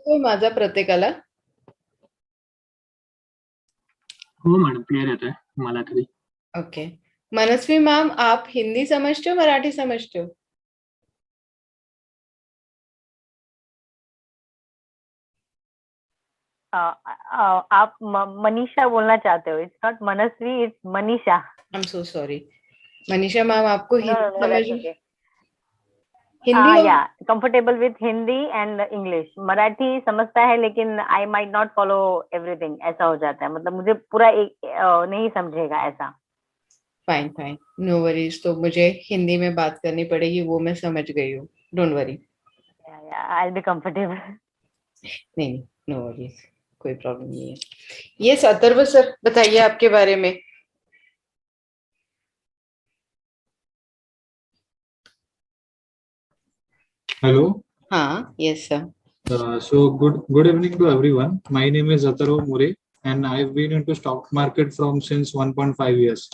येतोय माझा प्रत्येकाला? हो मॅडम, क्लियर येतोय मला तरी. ओके. मनस्वी मैम, आप हिंदी समझते हो, मराठी समझते हो? आप मनीषा बोलना चाहते हो? It's not Manasvi, it's Manisha. I am so sorry. Manisha ma'am, आपको No, हिंदी no, that's समझ okay. हिंदी और Yeah, comfortable with Hindi and English. Marathi समझता है लेकिन I might not follow everything. ऐसा हो जाता है, मतलब मुझे पूरा नहीं समझेगा ऐसा। Fine fine, no worries. तो मुझे हिंदी में बात करनी पड़ेगी, वो मैं समझ गई हूँ, don't worry. I'll be comfortable. नहीं, नो वरीज, कोई प्रॉब्लम नहीं है। ये अथर्व सर, बताइए आपके बारे में। Hello. Yes sir. So good evening to everyone. My name is Atharva Muri and I've been into stock market from since 1.5 years.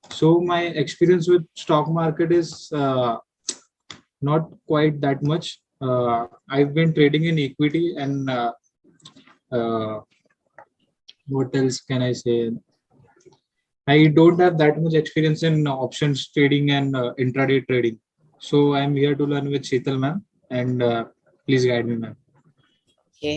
So my experience with stock market is not quite that much. I've been trading in equity and uh, what else can I say? I don't have that much experience in options trading and intraday trading. So I'm here to learn with Sheetal ma'am and please guide me ma'am. Okay,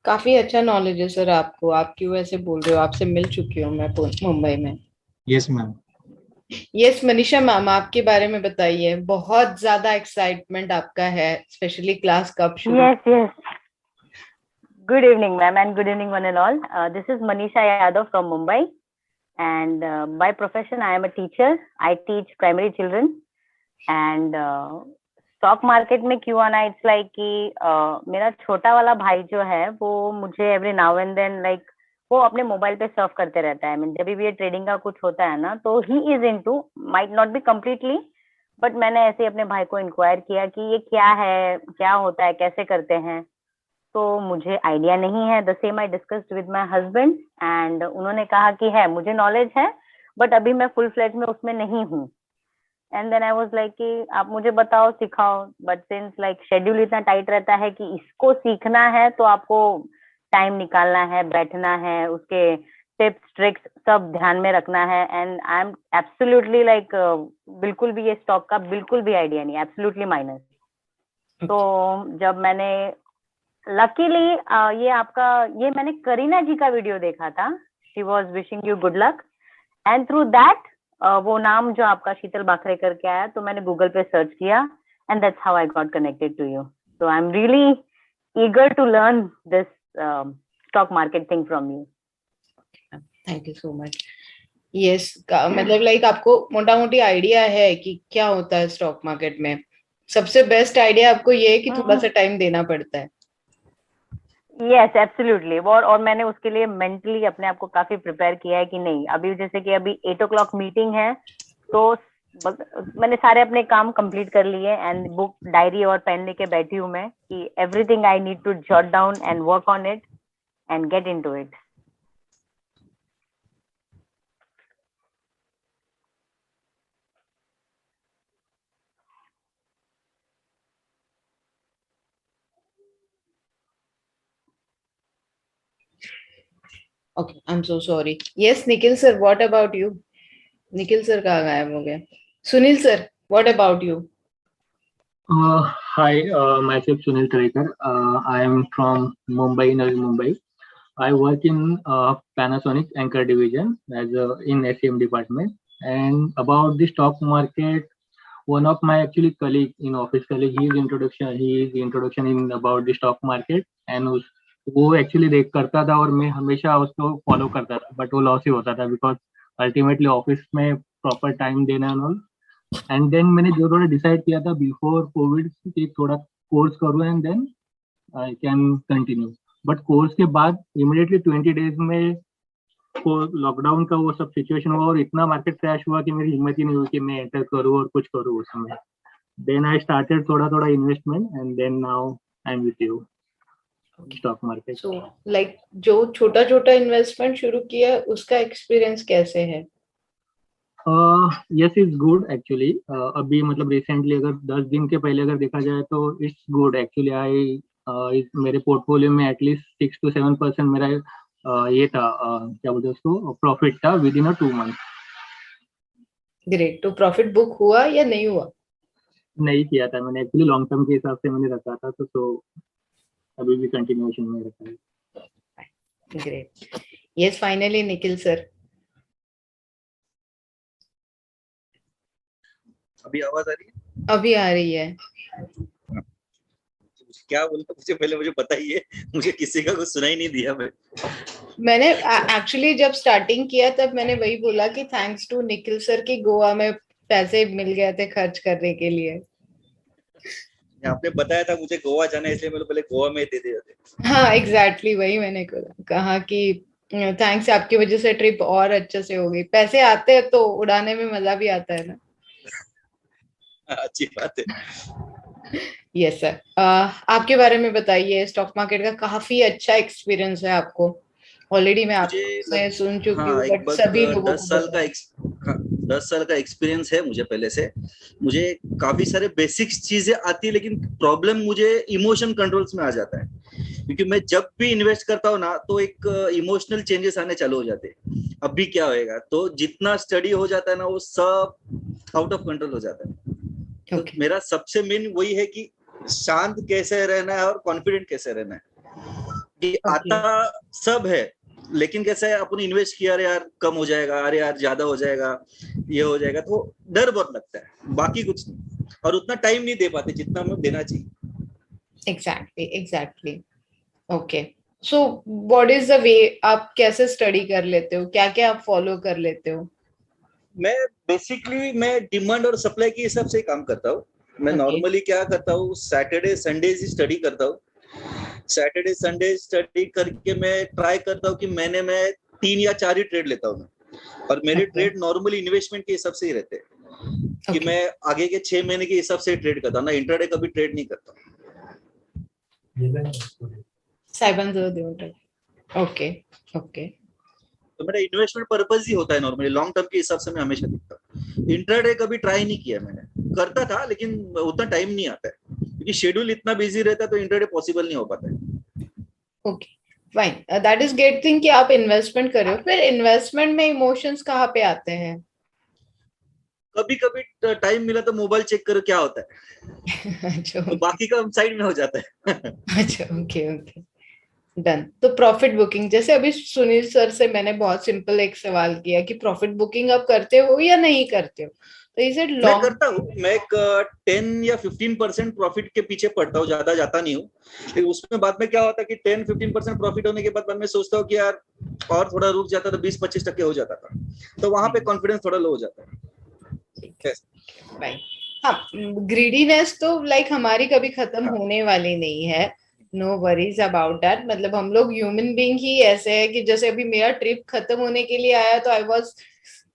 काफी अच्छा knowledge है sir आपको। आप क्यों ऐसे बोल रहे हो? आपसे मिल चुकी हूँ मैं मुंबई में। Yes ma'am. Yes Manisha ma'am, आपके बारे में बताइए। बहुत ज्यादा एक्साइटमेंट आपका है, स्पेशली क्लास कब शुरू? Yes. Good evening, ma'am, and good evening, one and all. This is Manisha Yadav from Mumbai, and by profession, I am a teacher. I teach primary children, and stock market में क्यों आना, it's like कि मेरा छोटा वाला भाई जो है वो मुझे every now and then like वो अपने मोबाइल पे सर्फ करते रहता है। जब भी ये ट्रेडिंग का कुछ होता है ना, तो he is into, might not be completely, but मैंने ऐसे अपने भाई को इंक्वायर किया कि ये क्या है, क्या होता है, कैसे करते हैं। तो मुझे आइडिया नहीं है। The same I discussed with my husband and उन्होंने कहा कि है, मुझे नॉलेज है बट अभी मैं फुल फ्लेज में उसमें नहीं हूँ। And then I was like कि आप मुझे बताओ, सिखाओ, बट सिंस लाइक शेड्यूल इतना टाइट रहता है कि इसको सीखना है तो आपको टाइम निकालना है, बैठना है, उसके टिप्स ट्रिक्स सब ध्यान में रखना है। And I am absolutely like बिल्कुल भी ये स्टॉक का बिल्कुल भी आइडिया नहीं, एब्सोल्युटली माइनस। तो जब मैंने लकीली ये मैंने करीना जी का वीडियो देखा था, she was wishing you good luck, and through that वो नाम जो आपका शीतल बाखरे करके आया, तो मैंने गूगल पे सर्च किया and that's how I got connected to you. So I am really eager to learn this stock market thing from you. Thank you so much. Yes, मतलब लाइक आपको मोटा मोटी आइडिया है कि क्या होता है स्टॉक मार्केट में। सबसे बेस्ट आइडिया आपको ये है कि थोड़ा सा टाइम देना पड़ता है। Yes absolutely. और मैंने उसके लिए मेंटली अपने आप को काफी प्रिपेयर किया है कि नहीं, अभी जैसे कि अभी 8 o'clock मीटिंग है, तो मैंने सारे अपने काम कंप्लीट कर लिए एंड बुक डायरी और पेन लेके बैठी हूँ मैं कि everything I need to jot down and work on it and get into it. Okay, I'm so sorry. Yes, Nikhil sir, what about you? Nikhil sir कहाँ गायब हो गया? Sunil sir, what about you? Hi, myself Sunil Tarekar. I am from Mumbai, Navi Mumbai. I work in Panasonic Anchor Division as in SEM department. And about the stock market, one of my actually colleague in office colleague, he is introduction in about the stock market, and वो actually देख करता था और मैं हमेशा उसको follow करता था, बट वो लॉस ही होता था बिकॉज अल्टीमेटली ऑफिस में प्रॉपर टाइम देना एंड ऑल। एंड देन मैंने जो थोड़ा डिसाइड किया था बिफोर कोविड कि थोड़ा कोर्स करूँ and then I can continue, but course के बाद इमीडिएटली 20 days में को लॉकडाउन का वो सब सिचुएशन हुआ और इतना मार्केट क्रैश हुआ कि मेरी हिम्मत ही नहीं हुई कि मैं एंटर करूँ और कुछ करूँ उस समय। देन आई स्टार्टेड थोड़ा थोड़ा investment and then now I am with you stock market. So like जो छोटा छोटा इन्वेस्टमेंट शुरू किया उसका एक्सपीरियंस कैसे है? Yes is good actually. अभी मतलब रिसेंटली अगर 10 दिन के पहले अगर देखा जाए तो इट्स गुड एक्चुअली। आई मेरे पोर्टफोलियो में एटलीस्ट 6 to 7% मेरा ये था, क्या बोलते हैं उसको, प्रॉफिट था विद इन 2 months। ग्रेट। तो प्रॉफिट बुक हुआ या नहीं हुआ? नहीं किया था मैंने, एक्चुअली लॉन्ग टर्म के हिसाब से मैंने रखा था, तो अभी भी कंटिन्यूएशन में रखा है। Great. Yes, finally Nikhil sir. अभी आवाज आ रही है? अभी आ रही है। क्या बोलता मुझे पहले, मुझे पता ही है, मुझे किसी का कुछ सुनाई नहीं दिया। मैंने एक्चुअली जब स्टार्टिंग किया तब मैंने वही बोला कि थैंक्स टू निखिल सर की गोवा में पैसे मिल गए थे खर्च करने के लिए। आपने बताया था मुझे गोवा जाना है, इसलिए मैंने पहले गोवा में दे दिया था। हाँ एग्जैक्टली वही मैंने कहा कि थैंक्स, आपकी वजह से ट्रिप और अच्छे से हो गई। पैसे आते हैं तो उड़ाने में मजा भी आता है ना। अच्छी बात है। Yes sir. आपके बारे में बताइए, स्टॉक मार्केट का काफी अच्छा एक्सपीरियंस है आपको। ऑलरेडी मैं सुन चुकी हूँ, बट सभी लोगों को 10 साल का एक्सपीरियंस है मुझे पहले से। मुझे काफी सारे बेसिक्स चीजें आती है, लेकिन प्रॉब्लम मुझे इमोशन कंट्रोल्स में आ जाता है, क्योंकि मैं जब भी इन्वेस्ट करता हूँ ना तो एक इमोशनल चेंजेस आने चालू हो जाते हैं। अभी क्या होएगा, तो जितना स्टडी हो जाता है ना वो सब आउट ऑफ कंट्रोल हो जाता है। तो मेरा सबसे मेन वही है कि शांत कैसे रहना है और कॉन्फिडेंट कैसे रहना है। कि आता सब है, लेकिन कैसा है, अपन इन्वेस्ट किया, अरे यार कम हो जाएगा, अरे यार ज्यादा हो जाएगा, ये हो जाएगा, तो डर बहुत लगता है, बाकी कुछ नहीं। और उतना टाइम नहीं दे पाते जितना हमें देना चाहिए। Exactly. Okay, so what is the way, आप कैसे स्टडी कर लेते हो, क्या क्या आप फॉलो कर लेते हो? मैं बेसिकली डिमांड और सप्लाई के हिसाब से काम करता हूँ। मैं नॉर्मली क्या करता हूँ, सैटरडे संडे ही स्टडी करता हूँ। सैटरडे संडे स्टडी करके मैं ट्राई करता हूँ कि महीने में 3 या 4 ही ट्रेड लेता हूँ मैं। और मेरे ट्रेड नॉर्मली इन्वेस्टमेंट के हिसाब से ही रहते हैं कि मैं आगे के 6 महीने के हिसाब से ट्रेड करता हूँ ना, इंट्राडे कभी ट्रेड नहीं करता। Okay okay. तो मेरा इन्वेस्टमेंट पर्पज ही होता है नॉर्मली, लॉन्ग टर्म के हिसाब से मैं हमेशा देखता हूँ। इंट्राडे कभी ट्राई नहीं किया मैंने, करता था लेकिन उतना टाइम नहीं आता है, क्योंकि शेड्यूल इतना बिजी रहता है तो इंट्राडे पॉसिबल नहीं हो पाता है। Okay fine, that is great thing कि आप इन्वेस्टमेंट कर रहे हो। फिर इन्वेस्टमेंट में इमोशंस कहाँ पे आते हैं? कभी कभी टाइम मिला तो मोबाइल चेक करो क्या होता है। अच्छा, तो बाकी का साइड में हो जाता है। अच्छा ओके ओके डन। तो प्रॉफिट बुकिंग, जैसे अभी सुनील सर से मैंने बहुत सिंपल एक सवाल किया कि प्रॉफिट बुकिंग आप करते हो या नहीं करते हो, तो इज इट मैं लॉन्ग? करता हूँ, मैं एक 10 या 15% प्रॉफिट के पीछे पड़ता हूँ, ज्यादा जाता नहीं हूँ। लेकिन उसमें बाद में क्या होता है कि 10-15% प्रॉफिट होने के बाद मैं सोचता हूँ कि यार और थोड़ा रुक जाता तो 20-25% हो जाता था, तो वहां पे कॉन्फिडेंस थोड़ा लो हो जाता है। हाँ, ग्रीडीनेस तो लाइक हमारी कभी खत्म होने वाली नहीं है, नो वरीज अबाउट दैट। मतलब हम लोग ह्यूमन बीइंग ही ऐसे है कि जैसे अभी मेरा ट्रिप खत्म होने के लिए आया तो आई वाज,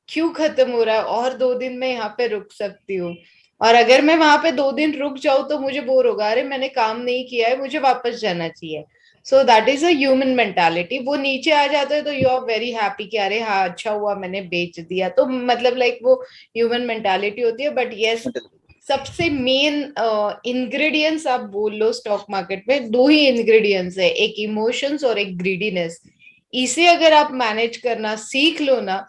क्यों खत्म हो रहा है, और 2 दिन मैं यहाँ पे रुक सकती हूँ। और अगर मैं वहां पे 2 दिन रुक जाऊं तो मुझे बोर होगा, अरे मैंने काम नहीं किया है, मुझे वापस जाना चाहिए। So that is a human mentality. वो नीचे आ जाता है तो यू आर वेरी हैप्पी कि अरे हाँ अच्छा हुआ मैंने बेच दिया, तो मतलब लाइक वो ह्यूमन मेंटालिटी होती है। बट यस, सबसे मेन इंग्रेडिएंट्स आप बोल लो स्टॉक मार्केट में, 2 ही इंग्रेडिएंट्स है, एक इमोशंस और एक ग्रीडीनेस। इसे अगर आप मैनेज करना सीख लो ना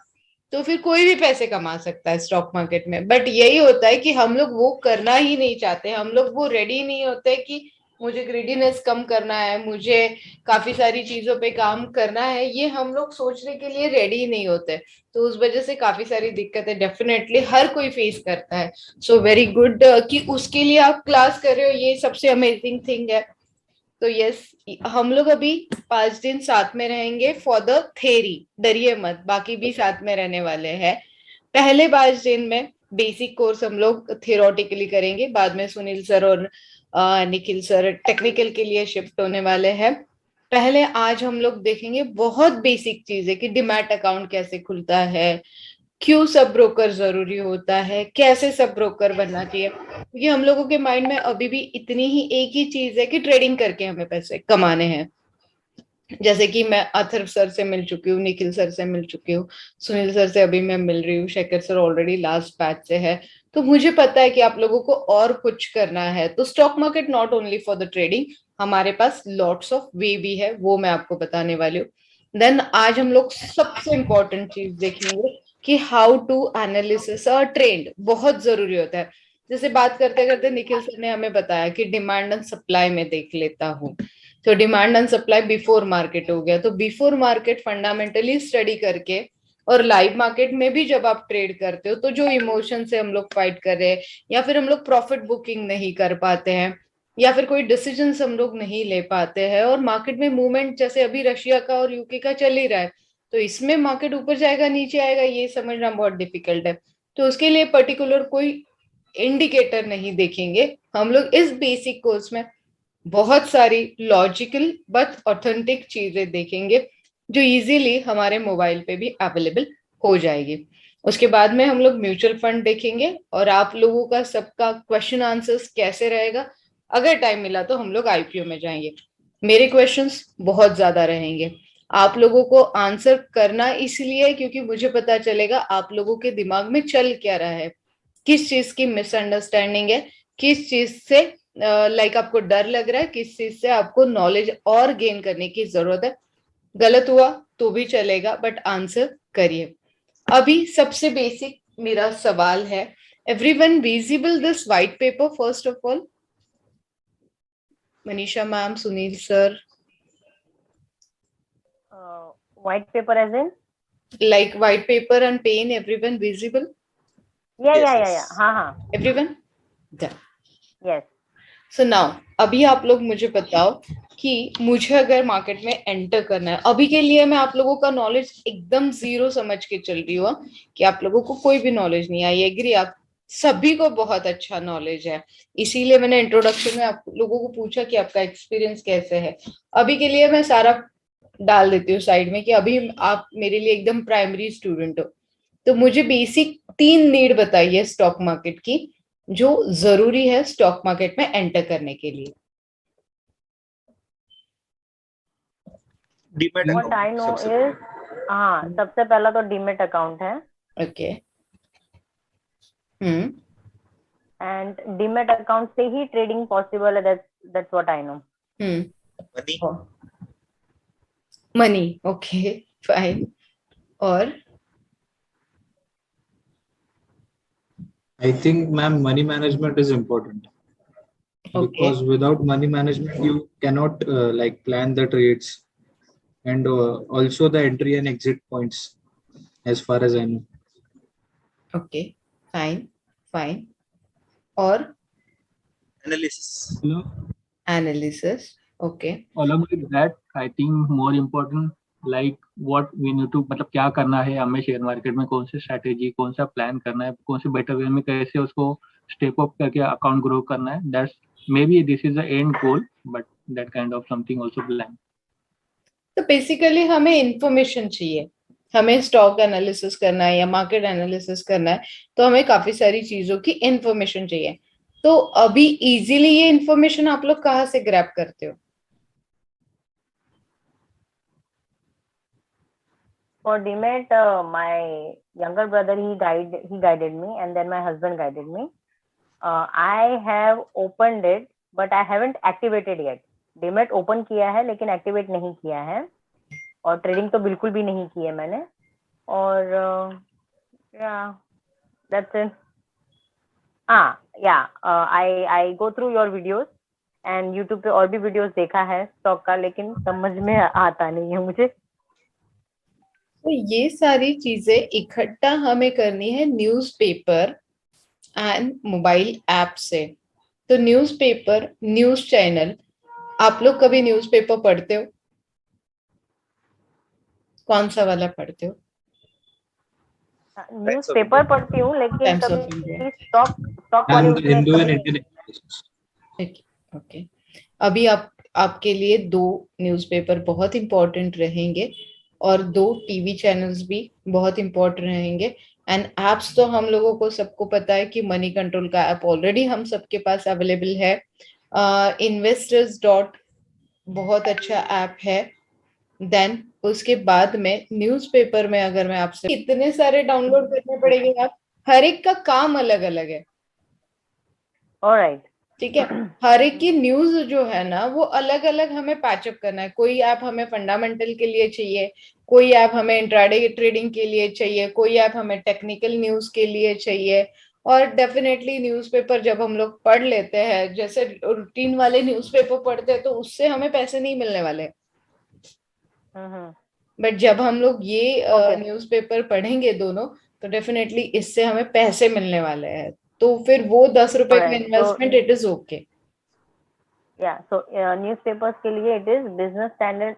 तो फिर कोई भी पैसे कमा सकता है स्टॉक मार्केट में। बट यही होता है कि हम लोग वो करना ही नहीं चाहते, हम लोग वो रेडी नहीं होते कि मुझे ग्रीडीनेस कम करना है, मुझे काफी सारी चीजों पे काम करना है, ये हम लोग सोचने के लिए रेडी नहीं होते। तो उस वजह से काफी सारी दिक्कतें डेफिनेटली हर कोई फेस करता है। सो वेरी गुड कि उसके लिए आप क्लास कर रहे हो, ये सबसे अमेजिंग थिंग है। तो यस, हम लोग अभी 5 दिन साथ में रहेंगे फॉर द थेरी, डरिए मत, बाकी भी साथ में रहने वाले हैं। पहले 5 दिन में बेसिक कोर्स हम लोग थियोरेटिकली करेंगे, बाद में सुनील सर और निखिल सर टेक्निकल के लिए शिफ्ट होने वाले हैं। पहले आज हम लोग देखेंगे बहुत बेसिक चीज है कि डिमैट अकाउंट कैसे खुलता है, क्यों सब ब्रोकर जरूरी होता है, कैसे सब ब्रोकर बनना चाहिए। क्योंकि हम लोगों के माइंड में अभी भी इतनी ही एक ही चीज है कि ट्रेडिंग करके हमें पैसे कमाने हैं। जैसे कि मैं अथर्व सर से मिल चुकी हूँ, निखिल सर से मिल चुकी हूँ, सुनील सर से अभी मैं मिल रही हूँ, Shekhar sir already last batch से है। तो मुझे पता है कि आप लोगों को और कुछ करना है। तो stock market not only for the trading, हमारे पास लॉट्स ऑफ वे भी है, वो मैं आपको बताने वाली हूँ। देन आज हम लोग सबसे इम्पोर्टेंट चीज देखेंगे कि how to analysis a trend, बहुत जरूरी होता है। जैसे बात करते करते निखिल सर ने हमें बताया कि डिमांड एंड सप्लाई में देख लेता हूँ, तो demand and supply before market हो गया। तो बिफोर मार्केट फंडामेंटली स्टडी करके, और लाइव मार्केट में भी जब आप ट्रेड करते हो तो जो इमोशन से हम लोग फाइट कर रहे हैं, या फिर हम लोग प्रॉफिट बुकिंग नहीं कर पाते हैं, या फिर कोई डिसीजन हम लोग नहीं ले पाते हैं, और मार्केट में मूवमेंट जैसे अभी रशिया का और यूके का चल ही रहा है, तो इसमें मार्केट ऊपर जाएगा नीचे आएगा ये समझना बहुत डिफिकल्ट है। तो उसके लिए पर्टिकुलर कोई इंडिकेटर नहीं देखेंगे हम लोग। इस बेसिक कोर्स में बहुत सारी लॉजिकल बट ऑथेंटिक चीजें देखेंगे जो इजीली हमारे मोबाइल पे भी अवेलेबल हो जाएगी। उसके बाद में हम लोग म्यूचुअल फंड देखेंगे, और आप लोगों का सबका क्वेश्चन आंसर्स कैसे रहेगा, अगर टाइम मिला तो हम लोग आईपीओ में जाएंगे। मेरे क्वेश्चंस बहुत ज्यादा रहेंगे, आप लोगों को आंसर करना इसलिए क्योंकि मुझे पता चलेगा आप लोगों के दिमाग में चल क्या रहा है, किस चीज की मिसअंडरस्टैंडिंग है, किस चीज से लाइक आपको डर लग रहा है, किस चीज से आपको नॉलेज और गेन करने की जरूरत है। गलत हुआ तो भी चलेगा बट आंसर करिए। अभी सबसे बेसिक मेरा सवाल है, everyone visible this white paper first of all? Manisha ma'am, Sunil sir. White paper as in? Like white paper and pen, everyone visible? Yeah. हाँ. Everyone? Done. Yes. So now, अभी आप लोग मुझे बताओ कि मुझे अगर मार्केट में एंटर करना है, अभी के लिए मैं आप लोगों का नॉलेज एकदम जीरो समझ के चल रही हूँ कि आप लोगों को कोई भी नॉलेज नहीं है। आई एग्री, आप सभी को बहुत अच्छा नॉलेज है, इसीलिए मैंने इंट्रोडक्शन में आप लोगों को पूछा कि आपका एक्सपीरियंस कैसे है। अभी के लिए मैं सारा डाल देती हूँ साइड में कि अभी आप मेरे लिए एकदम प्राइमरी स्टूडेंट हो। तो मुझे बेसिक 3 नीड बताइए स्टॉक मार्केट की जो जरूरी है स्टॉक मार्केट में एंटर करने के लिए। Demat What I know account सबसे is, हाँ, सबसे पहला तो डीमेट अकाउंट है। ओके। एंड डीमेट अकाउंट से ही ट्रेडिंग पॉसिबल है, that's what I know. Money. Money, okay fine. और I think, ma'am, money management is important because without money management, you cannot like plan the trades and also the entry and exit points, as far as I know. Okay fine. और analysis. Analysis, okay. Along with that, I think more important like what we need to, मतलब क्या करना है हमें share market में, कौन सी strategy, कौन सा प्लान करना है, कौन से बेटर वे में कैसे उसको स्टेप अप करके अकाउंट ग्रो करना है। That's may be this is the end goal, but that kind of something also plan. तो बेसिकली हमें इंफॉर्मेशन चाहिए, हमें स्टॉक एनालिसिस करना है या मार्केट एनालिसिस करना है तो हमें काफी सारी चीजों की इंफॉर्मेशन चाहिए। तो अभी इजीली ये इंफॉर्मेशन आप लोग कहाँ से ग्रैब करते हो? For DMAT, my younger brother he guided me, and then my husband guided me. I have opened it, but I haven't activated yet. DMAT open किया है लेकिन activate नहीं किया है, और trading तो बिल्कुल भी नहीं की है मैंने। और yeah, that's it. I go through your videos and YouTube पे और भी videos देखा है stock का, लेकिन समझ में आता नहीं है मुझे। तो ये सारी चीजें इकट्ठा हमें करनी है न्यूज़पेपर एंड मोबाइल ऐप से। तो न्यूज़पेपर, न्यूज चैनल, आप लोग कभी न्यूज़पेपर पढ़ते हो? कौन सा वाला पढ़ते हो? न्यूज़पेपर पढ़ती हूँ लेकिन टाइम्स ऑफ कभी इंडिया। स्टॉक वाले And उसमें Hindu and कभी Indian analysis. ओके। अभी आपके लिए 2 न्यूज़पेपर बहुत इंपॉर्टेंट रहेंगे और 2 टीवी चैनल्स भी बहुत इंपॉर्टेंट रहेंगे। एंड एप्स तो हम लोगों को सबको पता है कि मनी कंट्रोल का ऐप ऑलरेडी हम सबके पास अवेलेबल है। इन्वेस्टर्स डॉट बहुत अच्छा ऐप है। देन उसके बाद में न्यूज़पेपर में अगर मैं आपसे, इतने सारे डाउनलोड करने पड़ेंगे आप, हर एक का काम अलग अलग है। ऑलराइट। ठीक है। हर एक की न्यूज जो है ना वो अलग अलग हमें पैचअप करना है। कोई ऐप हमें फंडामेंटल के लिए चाहिए, कोई ऐप हमें इंट्राडे ट्रेडिंग के लिए चाहिए, कोई ऐप हमें टेक्निकल न्यूज के लिए चाहिए। और डेफिनेटली न्यूज़पेपर जब हम लोग पढ़ लेते हैं, जैसे रूटीन वाले न्यूज़पेपर पढ़ते हैं, तो उससे हमें पैसे नहीं मिलने वाले। बट जब हम लोग ये न्यूज़पेपर पढ़ेंगे दोनों, तो डेफिनेटली इससे हमें पैसे मिलने वाले हैं। तो फिर वो 10 रुपए का Alright, so investment it is okay. yeah, so newspapers के लिए it is business standard